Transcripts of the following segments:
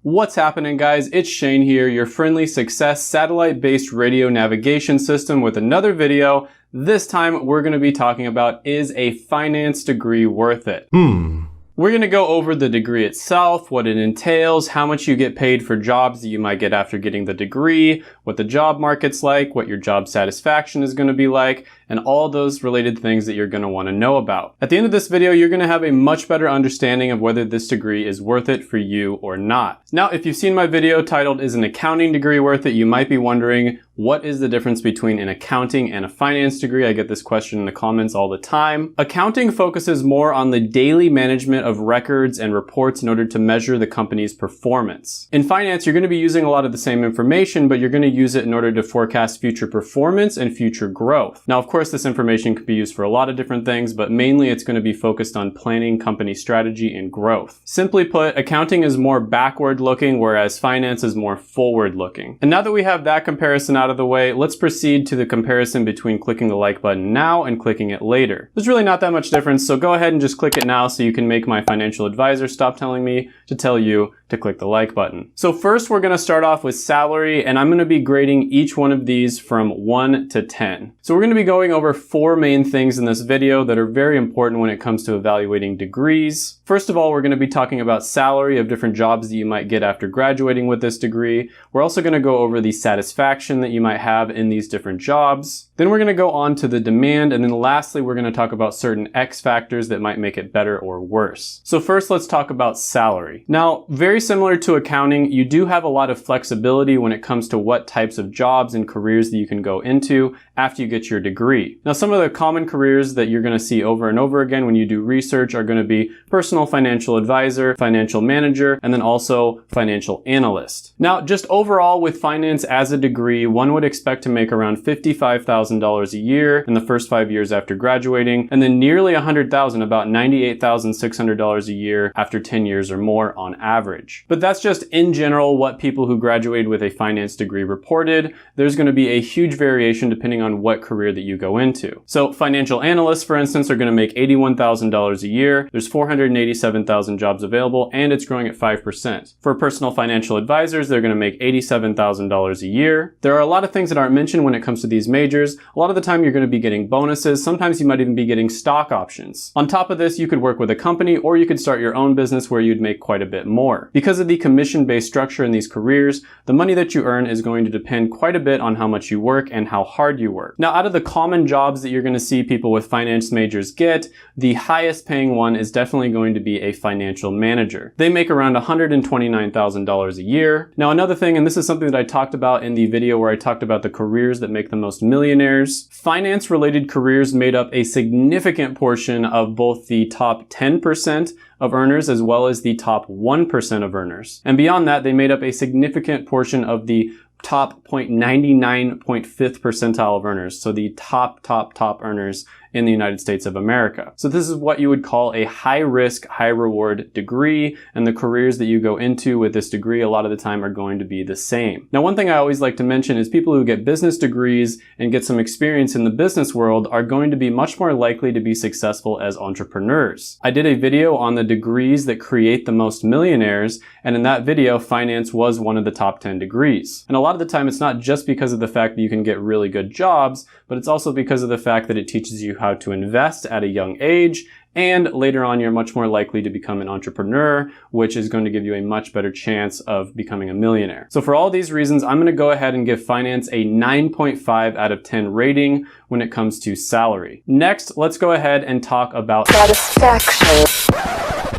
What's happening, guys? It's Shane here, your friendly success satellite-based radio navigation system with another video. This time we're going to be talking about, is a finance degree worth it? We're going to go over the degree itself, what it entails, how much you get paid for jobs that you might get after getting the degree, what the job market's like, what your job satisfaction is going to be like, and all those related things that you're going to want to know about. At the end of this video, you're going to have a much better understanding of whether this degree is worth it for you or not. Now, if you've seen my video titled, "Is an accounting degree worth it?" you might be wondering, what is the difference between an accounting and a finance degree? I get this question in the comments all the time. Accounting focuses more on the daily management of records and reports in order to measure the company's performance. In finance, you're going to be using a lot of the same information, but you're going to use it in order to forecast future performance and future growth. Now, of course, this information could be used for a lot of different things, but mainly it's going to be focused on planning company strategy and growth. Simply put, accounting is more backward looking, whereas finance is more forward looking. And now that we have that comparison out of the way, let's proceed to the comparison between clicking the like button now and clicking it later. There's really not that much difference, so go ahead and just click it now so you can make my financial advisor stop telling me to tell you to click the like button. So first we're going to start off with salary, and I'm going to be grading each one of these from 1 to 10. So we're going to be going over 4 main things in this video that are very important when it comes to evaluating degrees. First of all, we're going to be talking about salary of different jobs that you might get after graduating with this degree. We're also going to go over the satisfaction that you might have in these different jobs. Then we're going to go on to the demand, and then lastly we're going to talk about certain X factors that might make it better or worse. So first, let's talk about salary. Now, very similar to accounting, you do have a lot of flexibility when it comes to what types of jobs and careers that you can go into after you get your degree. Now, some of the common careers that you're going to see over and over again when you do research are going to be personal financial advisor, financial manager, and then also financial analyst. Now, just overall with finance as a degree, one would expect to make around $55,000 a year in the first 5 years after graduating, and then nearly $100,000, about $98,600 a year after 10 years or more on average. But that's just in general what people who graduated with a finance degree reported. There's going to be a huge variation depending on what career that you go into. So financial analysts, for instance, are going to make $81,000 a year. There's 487,000 jobs available, and it's growing at 5%. For personal financial advisors, they're going to make $87,000 a year. There are a lot of things that aren't mentioned when it comes to these majors. A lot of the time you're going to be getting bonuses. Sometimes you might even be getting stock options. On top of this, you could work with a company, or you could start your own business where you'd make quite a bit more. Because of the commission-based structure in these careers, the money that you earn is going to depend quite a bit on how much you work and how hard you work. Now, out of the common jobs that you're going to see people with finance majors get, the highest paying one is definitely going to be a financial manager. They make around $129,000 a year. Now, another thing, and this is something that I talked about in the video where I talked about the careers that make the most millionaires, finance-related careers made up a significant portion of both the top 10% of earners as well as the top 1% of earners. And beyond that, they made up a significant portion of the top 0.99.5th percentile of earners. So the top earners in the United States of America. So this is what you would call a high risk, high reward degree, and the careers that you go into with this degree a lot of the time are going to be the same. Now, one thing I always like to mention is people who get business degrees and get some experience in the business world are going to be much more likely to be successful as entrepreneurs. I did a video on the degrees that create the most millionaires, and in that video, finance was one of the top 10 degrees. And a lot of the time, it's not just because of the fact that you can get really good jobs, but it's also because of the fact that it teaches you how to invest at a young age, and later on you're much more likely to become an entrepreneur, which is going to give you a much better chance of becoming a millionaire. So for all these reasons, I'm going to go ahead and give finance a 9.5 out of 10 rating when it comes to salary. Next, let's go ahead and talk about satisfaction.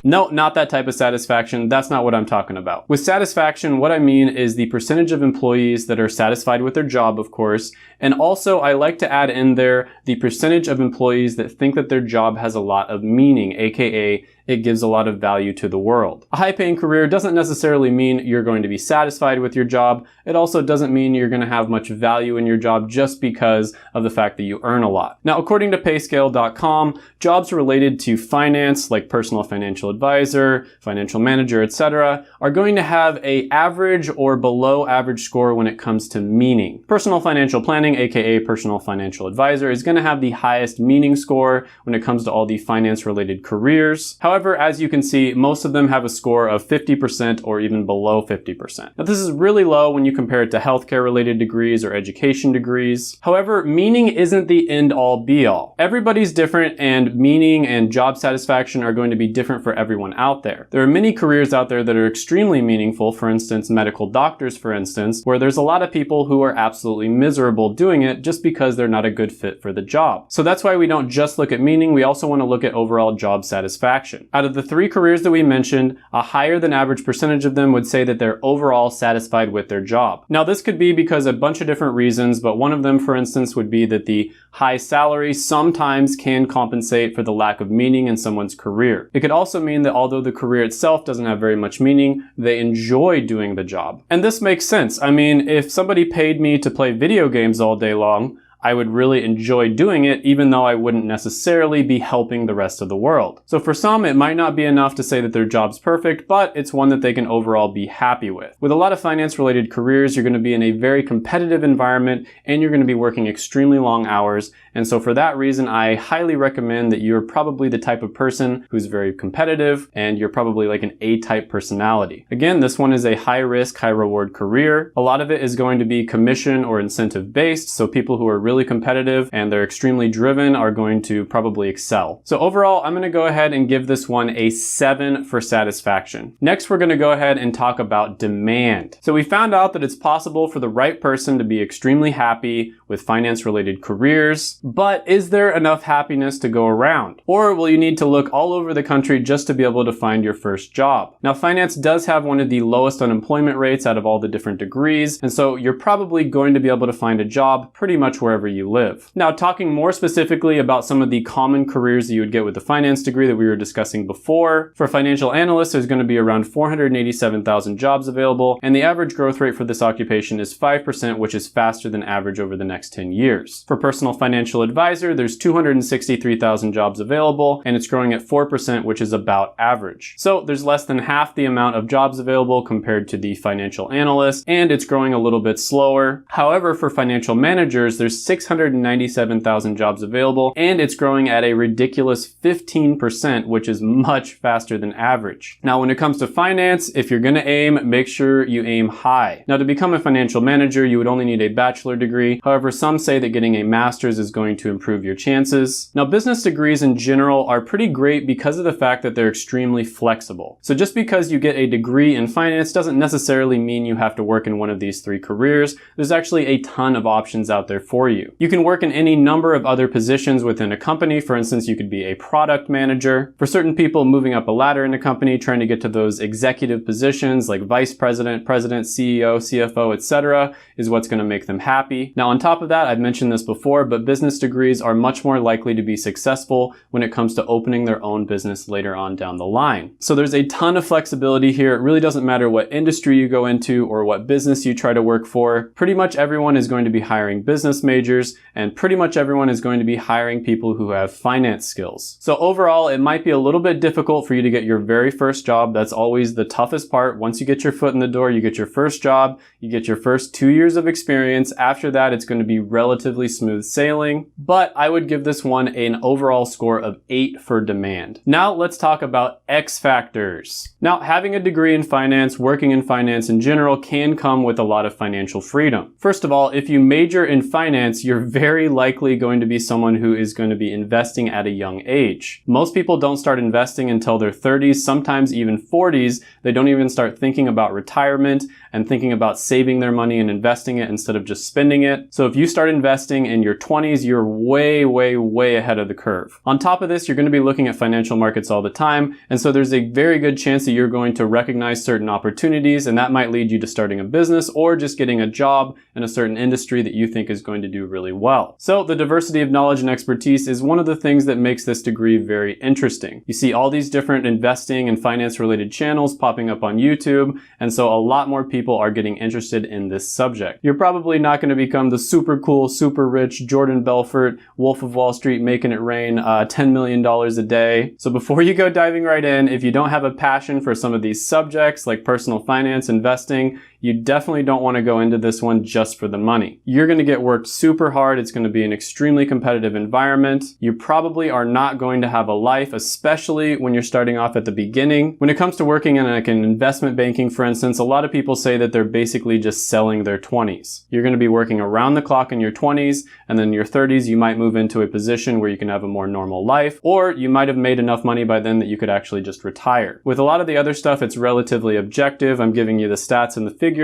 No, not that type of satisfaction. That's not what I'm talking about. With satisfaction, what I mean is the percentage of employees that are satisfied with their job, of course, and also I like to add in there the percentage of employees that think that their job has a lot of meaning, aka it gives a lot of value to the world. A high-paying career doesn't necessarily mean you're going to be satisfied with your job. It also doesn't mean you're going to have much value in your job just because of the fact that you earn a lot. Now, according to payscale.com, jobs related to finance, like personal financial advisor, financial manager, etc., are going to have an average or below average score when it comes to meaning. Personal financial planning, aka personal financial advisor, is going to have the highest meaning score when it comes to all the finance-related careers. However, However, as you can see, most of them have a score of 50% or even below 50%. Now, this is really low when you compare it to healthcare-related degrees or education degrees. However, meaning isn't the end-all be-all. Everybody's different, and meaning and job satisfaction are going to be different for everyone out there. There are many careers out there that are extremely meaningful, for instance, medical doctors, for instance, where there's a lot of people who are absolutely miserable doing it just because they're not a good fit for the job. So that's why we don't just look at meaning, we also want to look at overall job satisfaction. Out of the 3 careers that we mentioned, a higher than average percentage of them would say that they're overall satisfied with their job. Now, this could be because of a bunch of different reasons, but one of them, for instance, would be that the high salary sometimes can compensate for the lack of meaning in someone's career. It could also mean that although the career itself doesn't have very much meaning, they enjoy doing the job. And this makes sense. I mean, if somebody paid me to play video games all day long, I would really enjoy doing it, even though I wouldn't necessarily be helping the rest of the world. So for some, it might not be enough to say that their job's perfect, but it's one that they can overall be happy with. With a lot of finance-related careers, you're going to be in a very competitive environment, and you're going to be working extremely long hours. And so for that reason, I highly recommend that you're probably the type of person who's very competitive, and you're probably like an A-type personality. Again, this one is a high-risk, high-reward career. A lot of it is going to be commission or incentive-based, so people who are really competitive and they're extremely driven are going to probably excel. So overall, I'm going to go ahead and give this one a 7 for satisfaction. Next, we're going to go ahead and talk about demand. So we found out that it's possible for the right person to be extremely happy with finance-related careers, but is there enough happiness to go around? Or will you need to look all over the country just to be able to find your first job? Now, finance does have one of the lowest unemployment rates out of all the different degrees, and so you're probably going to be able to find a job pretty much wherever you live. Now, talking more specifically about some of the common careers that you would get with the finance degree that we were discussing before, for financial analysts, there's going to be around 487,000 jobs available, and the average growth rate for this occupation is 5%, which is faster than average over the next 10 years. For personal financial advisor, there's 263,000 jobs available, and it's growing at 4%, which is about average. So there's less than half the amount of jobs available compared to the financial analyst, and it's growing a little bit slower. However, for financial managers, there's 697,000 jobs available, and it's growing at a ridiculous 15%, which is much faster than average. Now, when it comes to finance, if you're going to aim, make sure you aim high. Now, to become a financial manager, you would only need a bachelor degree. However, some say that getting a master's is going to improve your chances. Now, business degrees in general are pretty great because of the fact that they're extremely flexible. So just because you get a degree in finance doesn't necessarily mean you have to work in one of these 3 careers. There's actually a ton of options out there for you. You can work in any number of other positions within a company. For instance, you could be a product manager. For certain people, moving up a ladder in a company, trying to get to those executive positions like vice president, president, CEO, CFO, etc., is what's going to make them happy. Now, on top of that, I've mentioned this before, but business degrees are much more likely to be successful when it comes to opening their own business later on down the line. So there's a ton of flexibility here. It really doesn't matter what industry you go into or what business you try to work for. Pretty much everyone is going to be hiring business majors, and pretty much everyone is going to be hiring people who have finance skills. So overall, it might be a little bit difficult for you to get your very first job. That's always the toughest part. Once you get your foot in the door, you get your first job, you get your first 2 years of experience. After that, it's going to be relatively smooth sailing, but I would give this one an overall score of 8 for demand. Now let's talk about X factors. Now, having a degree in finance, working in finance in general, can come with a lot of financial freedom. First of all, if you major in finance, you're very likely going to be someone who is going to be investing at a young age. Most people don't start investing until their 30s, sometimes even 40s. They don't even start thinking about retirement and thinking about saving their money and investing it instead of just spending it. So if you start investing in your 20s, you're way, way, way ahead of the curve. On top of this, you're going to be looking at financial markets all the time, and so there's a very good chance that you're going to recognize certain opportunities, and that might lead you to starting a business or just getting a job in a certain industry that you think is going to do really well. So the diversity of knowledge and expertise is one of the things that makes this degree very interesting. You see all these different investing and finance related channels popping up on YouTube, and so a lot more people are getting interested in this subject. You're probably not going to become the super cool, super rich Jordan Belfort, Wolf of Wall Street, making it rain $10 million a day. So before you go diving right in, if you don't have a passion for some of these subjects like personal finance, investing, you definitely don't want to go into this one just for the money. You're going to get worked super hard. It's going to be an extremely competitive environment. You probably are not going to have a life, especially when you're starting off at the beginning. When it comes to working in like an investment banking, for instance, a lot of people say that they're basically just selling their 20s. You're going to be working around the clock in your 20s, and then in your 30s, you might move into a position where you can have a more normal life, or you might have made enough money by then that you could actually just retire. With a lot of the other stuff, it's relatively objective. I'm giving you the stats and the figures,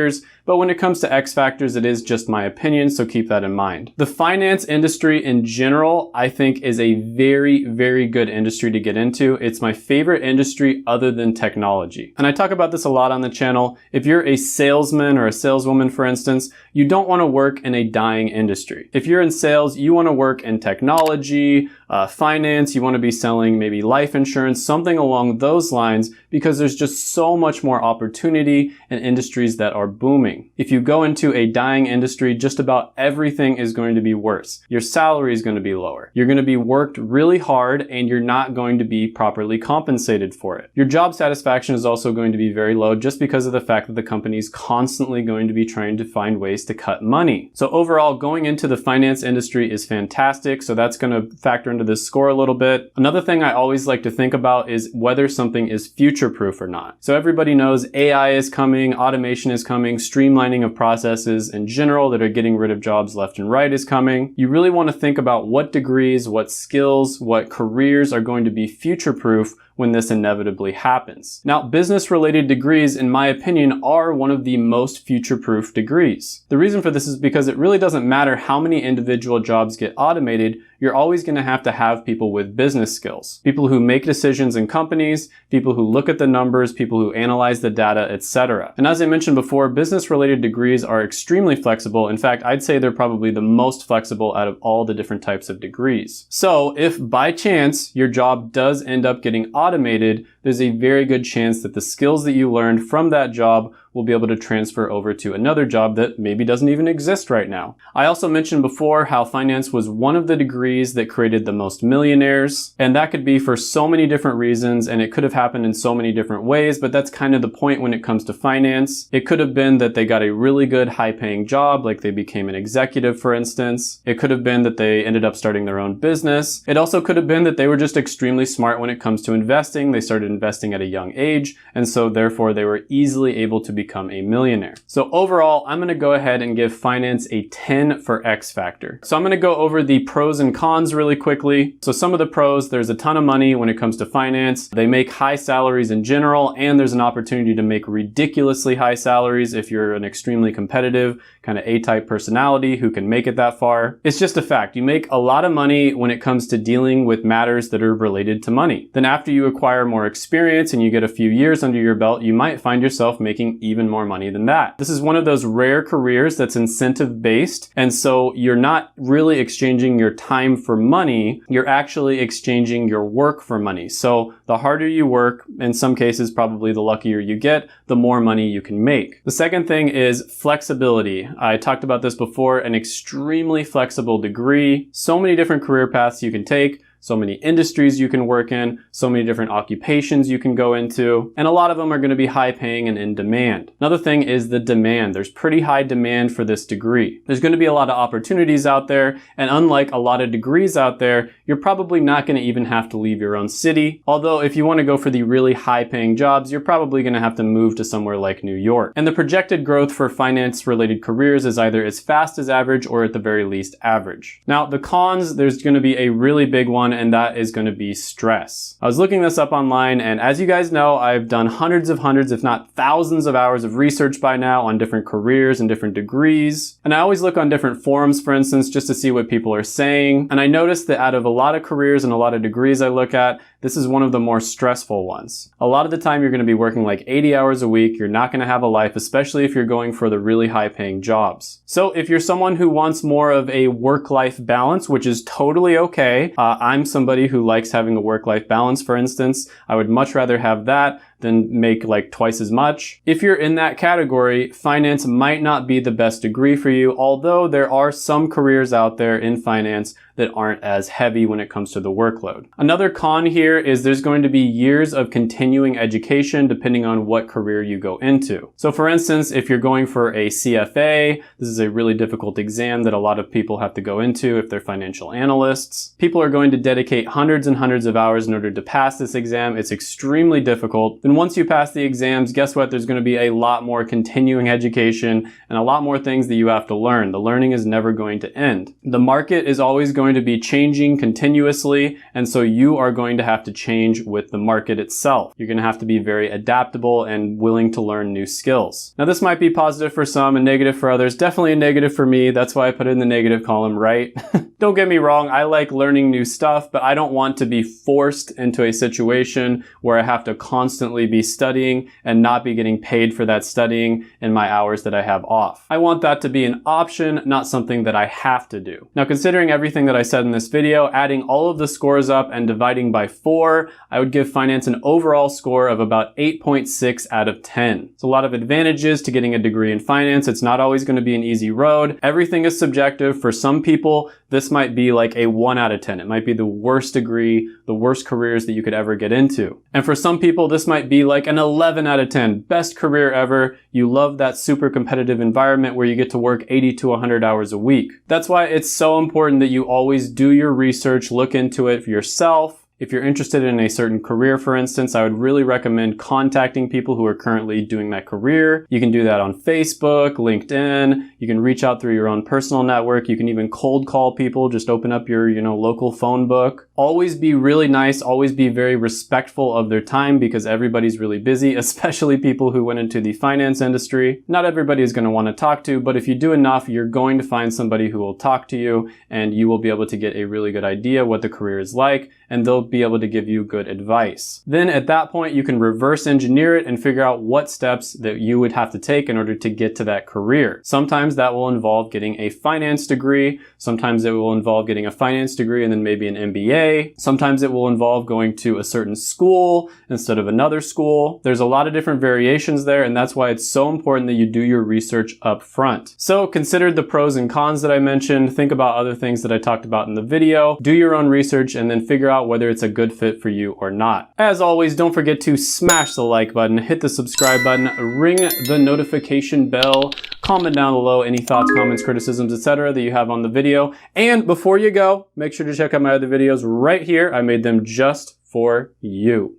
but when it comes to X factors, it is just my opinion, so keep that in mind. The finance industry in general, I think, is a very, very good industry to get into. It's my favorite industry other than technology. And I talk about this a lot on the channel. If you're a salesman or a saleswoman, for instance, you don't want to work in a dying industry. If you're in sales, you want to work in technology, finance, you want to be selling maybe life insurance, something along those lines, because there's just so much more opportunity in industries that are booming. If you go into a dying industry, just about everything is going to be worse. Your salary is going to be lower. You're going to be worked really hard and you're not going to be properly compensated for it. Your job satisfaction is also going to be very low just because of the fact that the company is constantly going to be trying to find ways to cut money. So overall, going into the finance industry is fantastic. So that's going to factor into this score a little bit. Another thing I always like to think about is whether something is future-proof or not. So everybody knows AI is coming, automation is coming, streamlining of processes in general that are getting rid of jobs left and right is coming. You really want to think about what degrees, what skills, what careers are going to be future-proof when this inevitably happens. Now, business-related degrees, in my opinion, are one of the most future-proof degrees. The reason for this is because it really doesn't matter how many individual jobs get automated, you're always going to have people with business skills. People who make decisions in companies, people who look at the numbers, people who analyze the data, etc. And as I mentioned before, business-related degrees are extremely flexible. In fact, I'd say they're probably the most flexible out of all the different types of degrees. So if by chance your job does end up getting automated, there's a very good chance that the skills that you learned from that job will be able to transfer over to another job that maybe doesn't even exist right now. I also mentioned before how finance was one of the degrees that created the most millionaires, and that could be for so many different reasons, and it could have happened in so many different ways, but that's kind of the point when it comes to finance. It could have been that they got a really good high-paying job, like they became an executive, for instance. It could have been that they ended up starting their own business. It also could have been that they were just extremely smart when it comes to investing. They started investing at a young age, and so therefore they were easily able to become a millionaire. So overall, I'm going to go ahead and give finance a 10 for X factor. So I'm going to go over the pros and cons really quickly. So some of the pros, there's a ton of money when it comes to finance. They make high salaries in general, and there's an opportunity to make ridiculously high salaries if you're an extremely competitive, kind of A-type personality who can make it that far. It's just a fact. You make a lot of money when it comes to dealing with matters that are related to money. Then after you acquire more experience and you get a few years under your belt, you might find yourself making even more money than that. This is one of those rare careers that's incentive-based, and so you're not really exchanging your time for money, you're actually exchanging your work for money. So the harder you work, in some cases probably the luckier you get, the more money you can make. The second thing is flexibility. I talked about this before, an extremely flexible degree, so many different career paths you can take, so many industries you can work in, so many different occupations you can go into, and a lot of them are going to be high paying and in demand. Another thing is the demand. There's pretty high demand for this degree. There's going to be a lot of opportunities out there, and unlike a lot of degrees out there, you're probably not going to even have to leave your own city. Although if you want to go for the really high paying jobs, you're probably going to have to move to somewhere like New York. And the projected growth for finance related careers is either as fast as average or at the very least average. Now the cons, there's going to be a really big one, and that is going to be stress. I was looking this up online, and as you guys know, I've done hundreds, if not thousands of hours of research by now on different careers and different degrees. And I always look on different forums, for instance, just to see what people are saying. And I noticed that out of a lot of careers and a lot of degrees I look at, this is one of the more stressful ones. A lot of the time you're going to be working like 80 hours a week. You're not going to have a life, especially if you're going for the really high paying jobs. So if you're someone who wants more of a work-life balance, which is totally okay. I'm somebody who likes having a work-life balance, for instance. I would much rather have that then make like twice as much. If you're in that category, finance might not be the best degree for you, although there are some careers out there in finance that aren't as heavy when it comes to the workload. Another con here is there's going to be years of continuing education depending on what career you go into. So for instance, if you're going for a CFA, this is a really difficult exam that a lot of people have to go into if they're financial analysts. People are going to dedicate hundreds and hundreds of hours in order to pass this exam. It's extremely difficult. Then once you pass the exams, guess what? There's going to be a lot more continuing education and a lot more things that you have to learn. The learning is never going to end. The market is always going to be changing continuously, and so you are going to have to change with the market itself. You're going to have to be very adaptable and willing to learn new skills. Now this might be positive for some and negative for others. Definitely a negative for me. That's why I put it in the negative column, right? Don't get me wrong, I like learning new stuff, but I don't want to be forced into a situation where I have to constantly be studying and not be getting paid for that studying in my hours that I have off. I want that to be an option, not something that I have to do. Now, considering everything that I said in this video, adding all of the scores up and dividing by 4, I would give finance an overall score of about 8.6 out of 10. It's a lot of advantages to getting a degree in finance. It's not always going to be an easy road. Everything is subjective. For some people, this might be like a 1 out of 10. It might be the worst degree, the worst careers that you could ever get into. And for some people, this might be like an 11 out of 10. Best career ever. You love that super competitive environment where you get to work 80 to 100 hours a week. That's why it's so important that you always do your research, look into it for yourself. If you're interested in a certain career, for instance, I would really recommend contacting people who are currently doing that career. You can do that on Facebook, LinkedIn. You can reach out through your own personal network. You can even cold call people. Just open up your, local phone book. Always be really nice. Always be very respectful of their time because everybody's really busy, especially people who went into the finance industry. Not everybody is going to want to talk to, but if you do enough, you're going to find somebody who will talk to you and you will be able to get a really good idea what the career is like, and they'll be able to give you good advice. Then at that point, you can reverse engineer it and figure out what steps that you would have to take in order to get to that career. Sometimes that will involve getting a finance degree. Sometimes it will involve getting a finance degree and then maybe an MBA. Sometimes it will involve going to a certain school instead of another school. There's a lot of different variations there, and that's why it's so important that you do your research up front. So consider the pros and cons that I mentioned. Think about other things that I talked about in the video. Do your own research and then figure out whether it's a good fit for you or not. As always, don't forget to smash the like button, hit the subscribe button, ring the notification bell, comment down below any thoughts, comments, criticisms, etc. that you have on the video. And before you go, make sure to check out my other videos right here. I made them just for you.